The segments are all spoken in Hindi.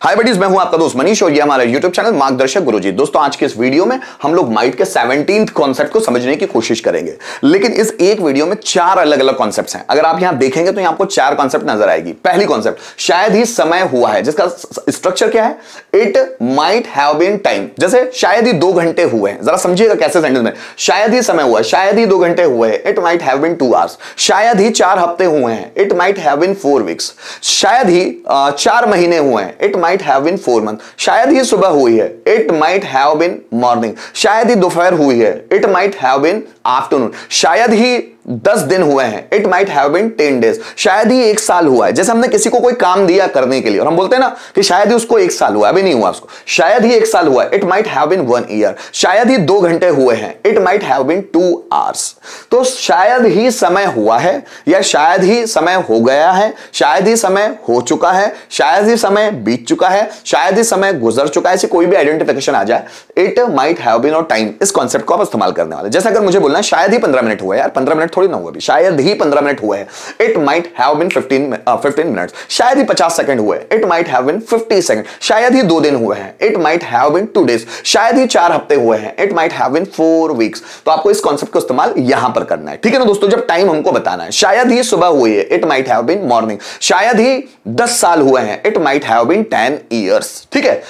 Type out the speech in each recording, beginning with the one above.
हाय बडीज, मैं हूं आपका दोस्त मनीष और ये हमारा यूट्यूब चैनल मार्गदर्शक गुरुजी। दोस्तों, आज के इस वीडियो में हम लोग माइट के 17th कॉन्सेप्ट को समझने की कोशिश करेंगे, लेकिन इस एक वीडियो में 4 अलग अलग कॉन्सेप्ट्स हैं। अगर आप यहां देखेंगे तो यहां आपको 4 कॉन्सेप्ट नजर आएगी। पहली कॉन्सेप्ट, शायद ही समय हुआ है, जिसका स्ट्रक्चर क्या है? It might have been time. जैसे शायद ही 2 घंटे हुए हैं। जरा समझिएगा कैसे सेंटेंस में शायद ही समय हुआ है, शायद ही 2 घंटे हुए हैं, it might have been 2 hours. शायद ही 4 हफ्ते हुए हैं, it might have been 4 weeks. शायद ही 4 महीने हुए हैं, it might have been 4 month. शायद ही सुबह हुई है, it might have been morning. शायद ही दोपहर हुई है, it might have been afternoon. शायद ही 10 दिन हुए हैं, it might have been 10 days. शायद ही 1 साल हुआ है। जैसे हमने किसी को कोई काम दिया करने के लिए और हम बोलते हैं ना कि शायद ही उसको 1 साल हुआ, अभी नहीं हुआ उसको, शायद ही 1 साल हुआ है, it might have been 1 year. शायद ही 2 घंटे हुए हैं, it might have been 2 hours. तो शायद ही समय हुआ है, या शायद ही समय हो गया है, शायद ही समय हो चुका है, शायद ही समय बीत चुका है, शायद ही समय गुजर चुका है, ऐसी कोई भी आइडेंटिफिकेशन आ जाए, इट माइट हैव बीन और टाइम, इस कॉन्सेप्ट को आप इस्तेमाल करने वाले। जैसे अगर मुझे बोलना है शायद ही 15 मिनट हुए, यार 15 मिनट थोड़ी ना हुआ, अभी शायद ही 15 मिनट हुए हैं, it might have been 15 minutes. शायद ही 50 सेकंड हुए, it might have been 50 second. शायद ही 2 दिन हुए हैं, it might have been 2 days. शायद ही 4 हफ्ते हुए हैं, it might have been 4 weeks. तो आपको इस कॉन्सेप्ट का इस्तेमाल यहां पर करना है, ठीक है ना दोस्तों। जब टाइम हमको बताना है, शायद ही सुबह हुई है, it might have been morning. शायद ही 10 साल हुए हैं, it might have been 10 years, ठीक है।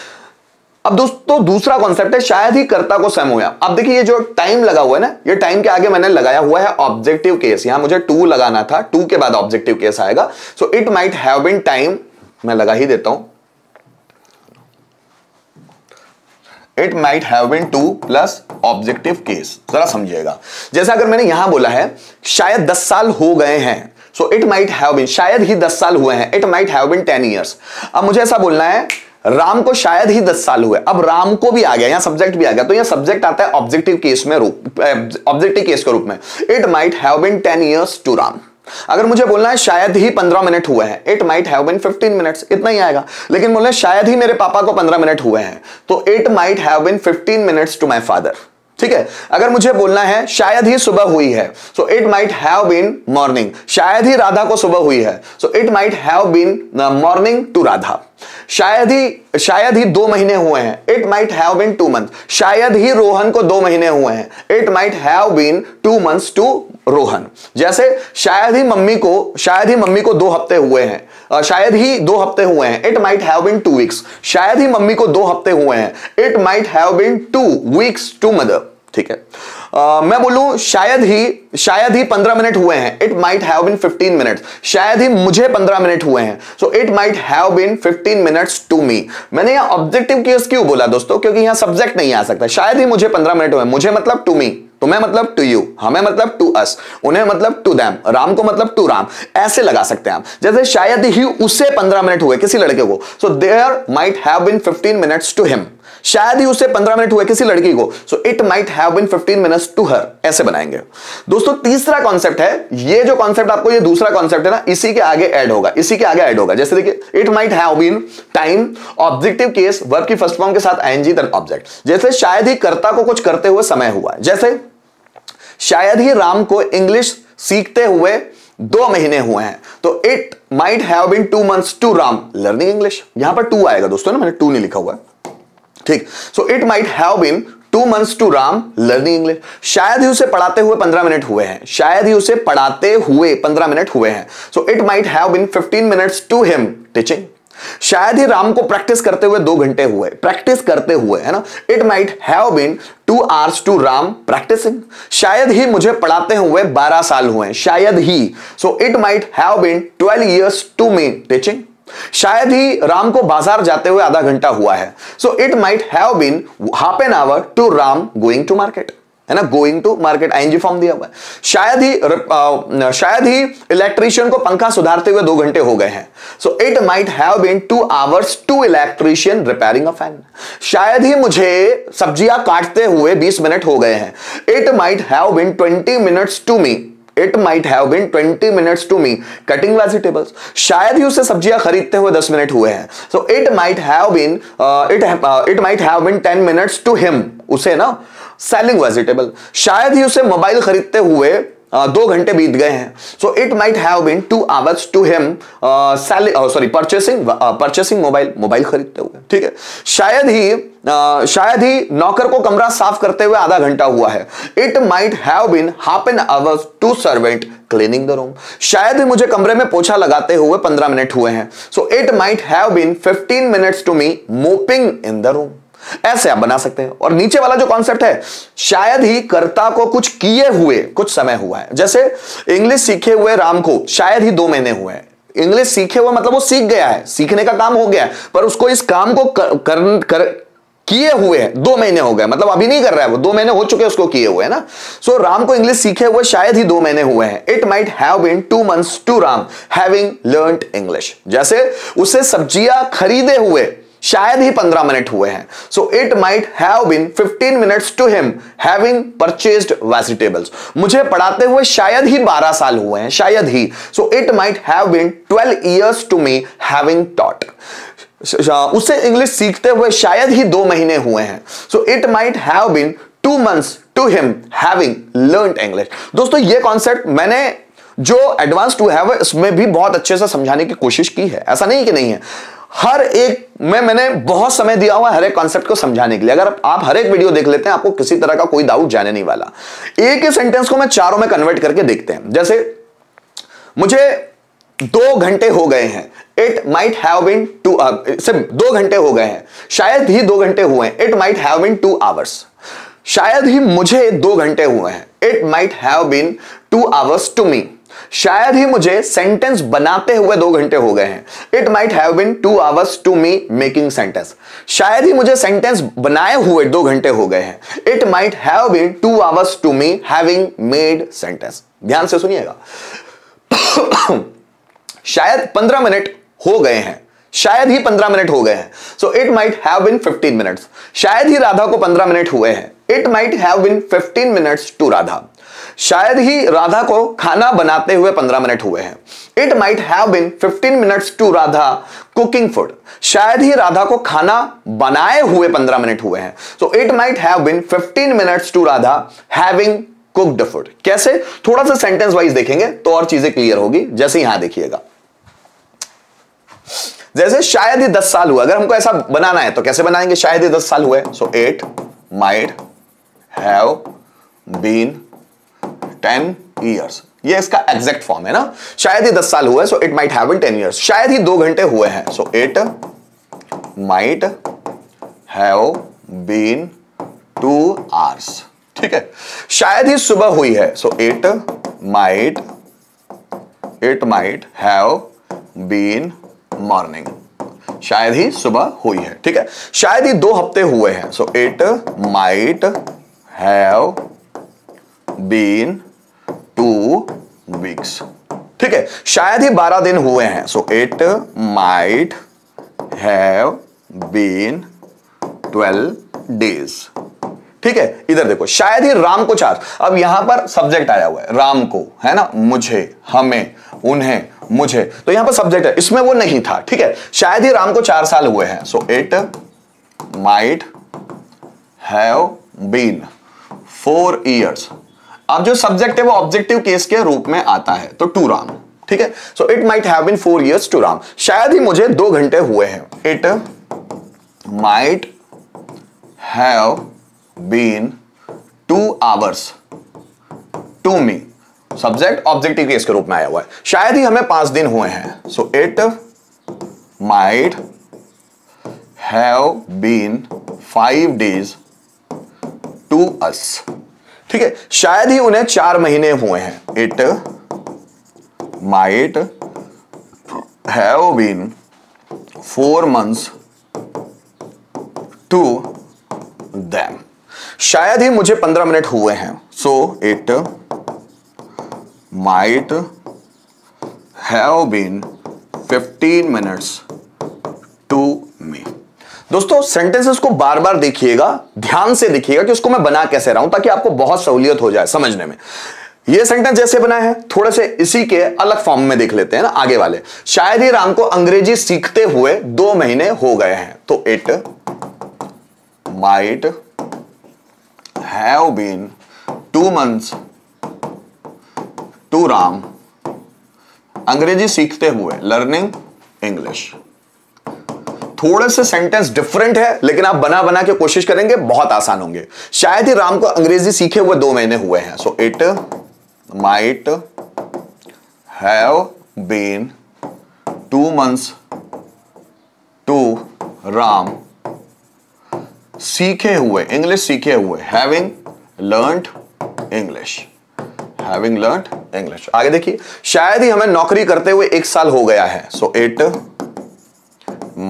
अब दोस्तों, दूसरा कॉन्सेप्ट है शायद ही कर्ता को समय हुआ। अब देखिए, ये जो टाइम लगा हुआ है ना, ये टाइम के आगे मैंने लगाया हुआ है ऑब्जेक्टिव केस। यहां मुझे टू लगाना था, टू के बाद ऑब्जेक्टिव केस आएगा। So it might have been time, मैं लगा ही देता हूं, it might have been 2 plus objective case. जरा समझिएगा, जैसा अगर मैंने यहां बोला है शायद 10 साल हो गए हैं, so it might have been, शायद ही 10 साल हुए हैं, it might have been 10 years. अब मुझे ऐसा बोलना है राम को शायद ही 10 साल हुए। अब राम को भी आ गया, यहां सब्जेक्ट भी आ गया, तो यहां सब्जेक्ट आता है ऑब्जेक्टिव केस में, ऑब्जेक्टिव केस के रूप में। It might have been 10 years to Ram. अगर मुझे बोलना है शायद ही 15 मिनट हुए हैं, it might have been 15 minutes, इतना ही आएगा। लेकिन बोलना शायद ही मेरे पापा को 15 मिनट हुए हैं, तो it might have been 15 minutes to my father, ठीक है। अगर मुझे बोलना है शायद ही सुबह हुई है, so it might have been morning. शायद ही राधा को सुबह हुई है, so it might have been morning to Radha. शायद ही 2 महीने हुए हैं, it might have been 2 month. शायद ही रोहन को 2 महीने हुए हैं, it might have been 2 months to Rohan. जैसे शायद ही मम्मी को 2 हफ्ते हुए हैं, शायद ही 2 हफ्ते हुए हैं, it might have been 2 weeks. शायद ही मम्मी को 2 हफ्ते हुए हैं, it might have been 2 weeks to mother, ठीक है। मैं बोलूं शायद ही 15 मिनट हुए हैं, it might have been 15 minutes. शायद ही मुझे 15 मिनट हुए हैं, so it might have been 15 minutes to me. मैंने यहां ऑब्जेक्टिव केस क्यों बोला दोस्तों? क्योंकि यहां सब्जेक्ट नहीं आ सकता। शायद ही मुझे 15 मिनट हुए, मुझे मतलब टू मी, तुम्हें मतलब टू यू, हमें मतलब टू अस, उन्हें मतलब टू देम, राम को मतलब टू राम, ऐसे लगा सकते हैं आप। जैसे शायद ही उसे 15 मिनट हुए किसी लड़के को, so there might have been 15 minutes to him. शायद ही उसे 15 मिनट हुए किसी लड़की को, so it might have been 15 minutes to her, ऐसे बनाएंगे। दोस्तों, तीसरा कॉन्सेप्ट है, ये जो कॉन्सेप्ट आपको, ये दूसरा कॉन्सेप्ट है ना, इसी के आगे ऐड होगा, इसी के आगे ऐड होगा। जैसे देखिए, it might have been time, objective case, verb की फर्स्ट फॉर्म के साथ आईएनजी देन ऑब्जेक्ट। जैसे शायद ही कर्ता को कुछ करते हुए समय हुआ है। जैसे शायद ही राम को इंग्लिश सीखते हुए 2 महीने हुए हैं, तो it might have been 2 months to Ram learning English. यहां पर 2 आएगा दोस्तों ना, मैंने 2 नहीं लिखा हुआ है, ठीक। So it might have been 2 months to Ram learning English. शायद ही उसे पढ़ाते हुए 15 मिनट हुए हैं, शायद ही उसे पढ़ाते हुए 15 मिनट हुए हैं, so it might have been 15 minutes to him teaching. शायद ही राम को प्रैक्टिस करते हुए 2 घंटे हुए, प्रैक्टिस करते हुए, है ना, it might have been 2 hours to Ram practicing. शायद ही मुझे पढ़ाते हुए 12 साल हुए, शायद ही, so it might have been 12 years to me teaching. शायद ही राम को बाजार जाते हुए आधा घंटा हुआ है, so it might have been half an hour to Ram going to market, है ना, going to market ING form दिया हुआ है। शायद ही इलेक्ट्रीशियन को पंखा सुधारते हुए 2 घंटे हो गए हैं, so it might have been 2 hours to electrician repairing a fan. शायद ही मुझे सब्जियां काटते हुए 20 मिनट हो गए हैं, it might have been 20 minutes to me, it might have been 20 minutes to me cutting vegetables. शायद ही उसे सब्जियां खरीदते हुए 10 मिनट हुए हैं, so it might have been 10 minutes to him, उसे ना सेलिंग वेजिटेबल। शायद ही उसे मोबाइल खरीदते हुए 2 घंटे बीत गए हैं। So it might have been 2 hours to him purchasing mobile खरीदते हुए। ठीक है, शायद ही नौकर को कमरा साफ करते हुए आधा घंटा हुआ है। It might have been half an hour to servant cleaning the room. शायद ही मुझे कमरे में पोछा लगाते हुए 15 मिनट हुए हैं। So it might have been 15 minutes to me mopping in the room. ऐसे आप बना सकते हैं। और नीचे वाला जो कॉन्सेप्ट है, शायद ही कर्ता को कुछ किए हुए कुछ समय हुआ है। जैसे इंग्लिश सीखे हुए राम को शायद ही 2 महीने हुए हैं। इंग्लिश सीखे हुए मतलब वो सीख गया है, सीखने का काम हो गया है, पर उसको इस काम को किए हुए 2 महीने हो गए, मतलब अभी नहीं कर रहा है वो, 2 महीने हो चुके उसको किए हुए है ना। सो राम को इंग्लिश सीखे हुए शायद ही 2 महीने हुए हैं। It might have been 2 months to Ram having learned English. जैसे उसे सब्जियां खरीदे हुए शायद ही 15 मिनट हुए हैं। So it might have been 15 minutes to him having purchased vegetables. मुझे पढ़ाते हुए शायद ही 12 साल हुए हैं, शायद ही। So it might have been 12 years to me having taught. उसे इंग्लिश सीखते हुए शायद ही 2 महीने हुए हैं। So it might have been 2 months to him having learned English. दोस्तों ये कॉन्सेप्ट मैंने जो एडवांस टू हैव है इसमें भी बहुत अच्छे से समझाने की कोशिश की है, ऐसा नहीं कि नहीं है। हर एक में मैंने बहुत समय दिया हुआ है हर एक कॉन्सेप्ट को समझाने के लिए। अगर आप हर एक वीडियो देख लेते हैं आपको किसी तरह का कोई डाउट जाने नहीं वाला। एक ही सेंटेंस को मैं चारों में कन्वर्ट करके देखते हैं। जैसे मुझे 2 घंटे हो गए हैं। इट माइट हैव बीन 2 घंटे हो गए हैं, शायद ही 2 घंटे हुए हैं। It might have been 2 hours। शायद ही मुझे 2 घंटे हुए हैं। It might have been 2 hours to me. शायद ही मुझे सेंटेंस बनाते हुए 2 घंटे हो गए हैं। It might have been 2 hours to me making sentence. शायद ही मुझे सेंटेंस बनाए हुए 2 घंटे हो गए हैं। It might have been 2 hours to me having made sentence. ध्यान से सुनिएगा। शायद 15 मिनट हो गए हैं, शायद ही 15 मिनट हो गए हैं। So it might have been 15 minutes। शायद ही राधा को 15 मिनट हुए हैं। It might have been 15 minutes to Radha. शायद ही राधा को खाना बनाते हुए 15 मिनट हुए हैं। It might have been 15 minutes to Radha cooking food. शायद ही राधा को खाना बनाए हुए 15 मिनट हुए हैं। So it might have been 15 minutes to Radha having cooked food. कैसे, थोड़ा सा सेंटेंस वाइज देखेंगे तो और चीजें क्लियर होगी। जैसे यहां देखिएगा, जैसे शायद ही 10 साल हुआ। अगर हमको ऐसा बनाना है तो कैसे बनाएंगे, शायद ही 10 साल हुए। So it might have been 10 years। ये इसका एग्जैक्ट फॉर्म है ना, शायद ही 10 साल हुए। So it might have been 10 years। शायद ही 2 घंटे हुए हैं। So it might have been 2 hours। ठीक है, शायद ही सुबह हुई है। So it might have been morning. शायद ही सुबह हुई है। ठीक है, शायद ही 2 हफ्ते हुए हैं। So it might have been 2 weeks। ठीक है, शायद ही 12 दिन हुए हैं। So it might have been 12 days। ठीक है, इधर देखो, शायद ही राम को 4। अब यहां पर सब्जेक्ट आया हुआ है, राम को, है ना, मुझे, हमें, उन्हें, मुझे, तो यहां पर सब्जेक्ट है, इसमें वो नहीं था। ठीक है, शायद ही राम को 4 साल हुए हैं। So it might have been 4 years। अब जो सब्जेक्ट है वो ऑब्जेक्टिव केस के रूप में आता है, तो टू राम। ठीक है, so it might have been 4 years to Ram. शायद ही मुझे 2 घंटे हुए हैं। It might have been 2 hours to me. Subject objective case के रूप में आया हुआ है। शायद ही हमें 5 दिन हुए हैं। So it might have been 5 days to us. ठीक है, शायद ही उन्हें 4 महीने हुए हैं। It might have been 4 months to them. शायद ही मुझे 15 मिनट हुए हैं। So it might have been 15 minutes to me. दोस्तों सेंटेंसेस को बार बार देखिएगा, ध्यान से देखिएगा कि उसको मैं बना कैसे रहा हूं, ताकि आपको बहुत सहूलियत हो जाए समझने में। ये सेंटेंस जैसे बना है, थोड़े से इसी के अलग फॉर्म में देख लेते हैं ना आगे वाले। शायद ही राम को अंग्रेजी सीखते हुए 2 महीने हो गए हैं। तो it might have been 2 months to Ram अंग्रेजी सीखते हुए, लर्निंग इंग्लिश। थोड़े से सेंटेंस डिफरेंट है, लेकिन आप बना बना के कोशिश करेंगे, बहुत आसान होंगे। शायद ही राम को अंग्रेजी सीखे हुए 2 महीने हुए हैं। So it might have been 2 months to Ram सीखे हुए, इंग्लिश सीखे हुए, having learned English, having learned English. आगे देखिए, शायद ही हमें नौकरी करते हुए 1 साल हो गया है। So it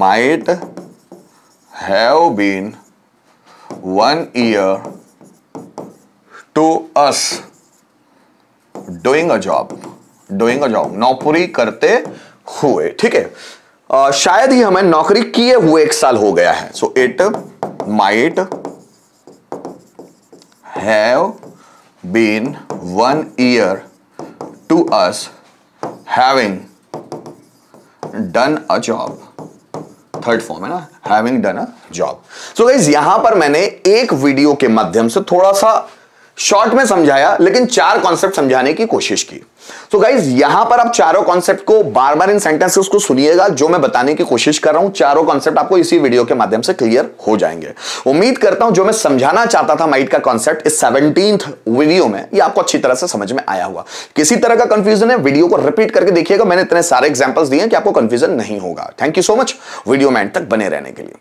might have been 1 year to us doing a job, नौकरी करते हुए। ठीक है, शायद ही हमें नौकरी किए हुए 1 साल हो गया है। So it might have been 1 year to us having done a job, third form है ना, having done a job. So guys, यहां पर मैंने एक वीडियो के माध्यम से थोड़ा सा शॉर्ट में समझाया, लेकिन 4 कॉन्सेप्ट समझाने की कोशिश की। सो गाइस, यहां पर आप चारों कॉन्सेप्ट को बार बार इन सेंटेंसेस को सुनिएगा, जो मैं बताने की कोशिश कर रहा हूं। चारों कॉन्सेप्ट आपको इसी वीडियो के माध्यम से क्लियर हो जाएंगे। उम्मीद करता हूं जो मैं समझाना चाहता था माइट का कॉन्सेप्ट इस 17th वीडियो में, ये आपको अच्छी तरह से समझ में आया हुआ। किसी तरह का कंफ्यूजन है, वीडियो को रिपीट करके देखिएगा। मैंने इतने सारे एग्जांपल्स दिए कि आपको कंफ्यूजन नहीं होगा। Thank you so much video में एंड तक बने रहने के लिए।